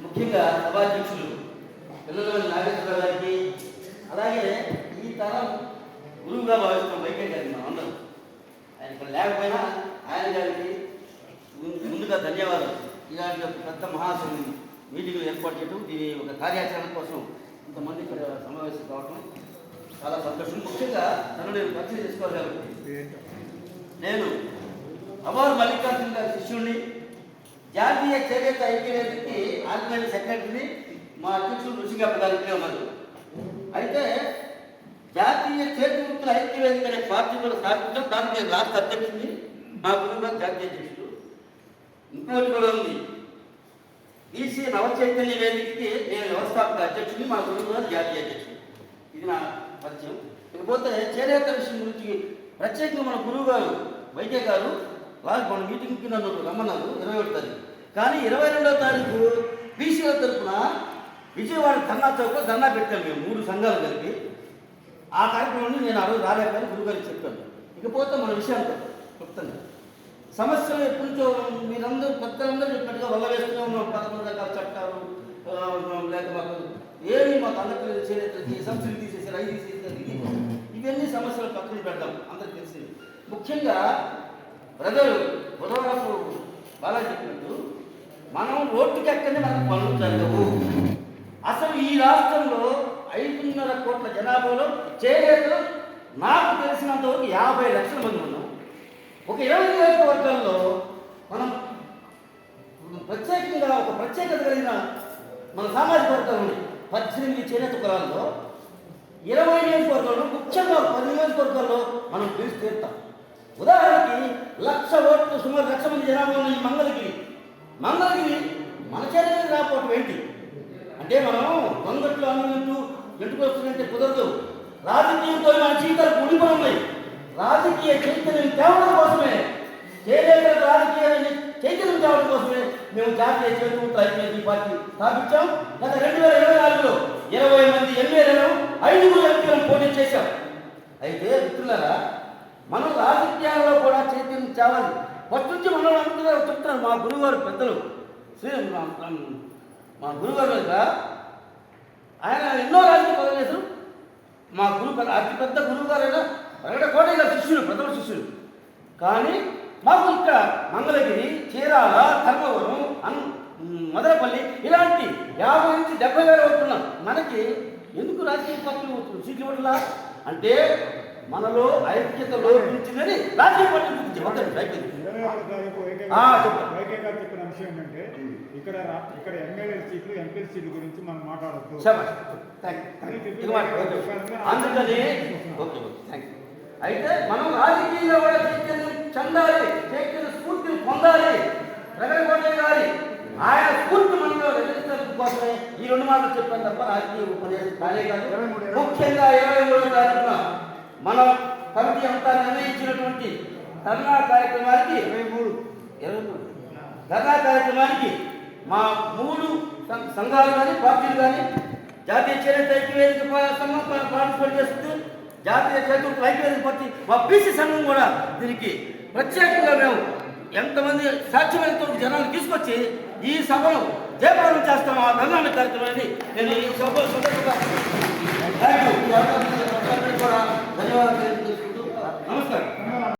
ముఖ్యంగా సభాధ్యక్షులు పిల్లలవల్లి నాగేశ్వరరావు గారికి, అలాగే ఈ తరం గురువుగా భావిస్తున్న వైకే గారికి మనం అందరం, ఆయన ఇక్కడ లేకపోయినా ఆయన గారికి ముందుగా ధన్యవాదాలు. ఇలాంటి ఒక పెద్ద మహాసభ మీటింగ్లు ఏర్పాటు చేయడం, దీని ఒక కార్యాచరణ కోసం ఇంతమంది ఇక్కడ సమావేశం కావటం చాలా సంతోషం. ముఖ్యంగా నన్ను నేను పరిచయం చేసుకోవాలి కాబట్టి, నేను అమర్ మల్లికార్జున గారి శిష్యుడిని, జాతీయ చేనేత ఐక్యవేదికకి ఆర్గనైజింగ్ సెక్రటరీని, మా అధ్యక్షుడు ఋషిగప్ప గారికి ఉన్నారు. అయితే జాతీయ చేతి వృత్తుల ఐక్యవేదిక అనే పార్టీ కూడా స్థాపించడం, దానికి నేను రాష్ట్ర అధ్యక్షుడిని, మా గురువు జాతీయ అధ్యక్షుడు. ఇంకోటి కూడా ఉంది, బీసీ నవచైతన్య వేదికకి నేను వ్యవస్థాపక అధ్యక్షుడిని, మా గురువు గారు జాతీయ అధ్యక్షుడు. ఇది నా పరిచయం. ఇకపోతే చేనేత విషయం గురించి ప్రత్యేకంగా మన గురువు గారు వైద్య గారు మన మీటింగ్కి నన్ను రమ్మన్నారు 21వ తారీఖు. కానీ 22వ తారీఖు బీసీల తరఫున విజయవాడ ధర్నా చౌక్లో ధర్నా పెట్టాము మేము 3 సంఘాలు కలిపి. ఆ కార్యక్రమాన్ని నేను ఆ రోజు రాలేకపోయినా గురువుగారికి చెప్పాను. ఇకపోతే మన విషయానికి చెప్తాను. సమస్యలు ఎప్పటి నుంచో మీరందరూ పెద్దలందరూ చెప్పినట్టుగా వల్ల వేస్తూనే ఉన్నాం. 11 రకాల చట్టాలు, లేక మాకు ఏమి మాకు అందరికీ చేనేతలకి సబ్సిడీ తీసేసారు, అవి తీసేసారు, ఇది ఇవన్నీ సమస్యలు పక్కన పెడతాం, అందరికి తెలిసి. ముఖ్యంగా బ్రదరు బుధవారపు బాలాజీ చెప్పినట్టు మనం రోడ్డుకి ఎక్కడనే మనకు పనులు జరగవు. అసలు ఈ రాష్ట్రంలో 5.5 కోట్ల జనాభాలో చేనేతలు నాకు తెలిసినంత వరకు 50 లక్షల మంది ఉన్నాం. ఒక 20 నియోజకవర్గాల్లో మనం ప్రత్యేకంగా ఒక ప్రత్యేకత కలిగిన మన సామాజిక వర్గాలు ఉన్నాయి. 18 చేనేత కులాల్లో 20 నియోజకవర్గాల్లో, ముఖ్యంగా 10 నియోజకవర్గాల్లో మనం పిలిచి తీరుతాం. ఉదాహరణకి 1,00,000 ఓట్లు, సుమారు 1,00,000 మంది జనాభా ఉన్న ఈ మంగళగిరి మన చేనేత రాకపోవటం ఏంటి అంటే, మనం దొంగట్లు అన్నింటూ ఎందుకు వస్తుందంటే కుదరదు. రాజకీయంతో మన జీవితాలు ముడిపడి ఉన్నాయి. రాజకీయ చైతన్యం తేవడం కోసమే, చేనేత రాజకీయ చైతన్యం తేవడం కోసమే మేము జాతీయ చేనేత ఐక్యవేది పార్టీ స్థాపించాం. గత 2024లో 20 మంది ఎమ్మెల్యేలను 5 ఎంపీలను పోటీ చేశాం. అయితే మిత్రులారా, మనం రాజకీయాల్లో కూడా చైతన్యం తేవాలి. ఫస్ట్ నుంచి మనం అనుకుంటున్నారు చెప్తున్నారు మా గురువుగారు పెద్దలు మా గురువుగారు ఆయన ఎన్నో రాజకీయ పదవులు చేశారు. మా గురువు అతి పెద్ద గురువు గారైనా ప్రగడ కోటయ్య గారు శిష్యుడు, ప్రథమ శిష్యుడు. కానీ మాకు ఇక్కడ మంగళగిరి, చీరాల, ధర్మవరం, మదనపల్లి ఇలాంటి 50 నుంచి 70 వేల అవుతున్నాం. మనకి ఎందుకు రాజకీయ పార్టీలు సీట్లు ఇవ్వట్లా అంటే మనలో ఐక్యత లోపించిందని రాజకీయ పార్టీ చెప్పిన విషయం ఏంటంటే, ఇక్కడ ఎమ్మెల్యే సీట్లు, ఎంపీ సీట్ల గురించి మనం మాట్లాడద్దు. అందుకని అయితే మనం రాజకీయంగా కూడా చైతన్యం చెందాలి, చైతన్య స్ఫూర్తిని పొందాలి. ప్రగడ కోటయ్య గారి ఆయన స్ఫూర్తి మనలో రచించడం కోసమే ఈ 2 మాటలు చెప్పాను తప్ప రాజకీయ ఉపన్యాసం కాలే కాదు. ముఖ్యంగా 23వ తారీఖున మన కమిటీ అంతా నిర్ణయించినటువంటి ధర్నా కార్యక్రమానికి 23 ధర్నా కార్యక్రమానికి మా 3 సంఘాలు కానీ పార్టీలు కానీ జాతీయ చేనేత ఐక్యవేదిక సంఘం పార్టిసిపేట్ చేస్తుంది. జాతీయ చేనేత ఐక్యవేదిక పార్టీ మా బీసీ సంఘం కూడా దీనికి ప్రత్యేకంగా మేము ఎంతమంది సాధ్యమైనంత జనాలు తీసుకొచ్చి ఈ సభను జయప్రదం చేస్తాం. ఆ ధర్నా కార్యక్రమాన్ని నేను ఈ సభ కూడా ధన్యవాదాలు.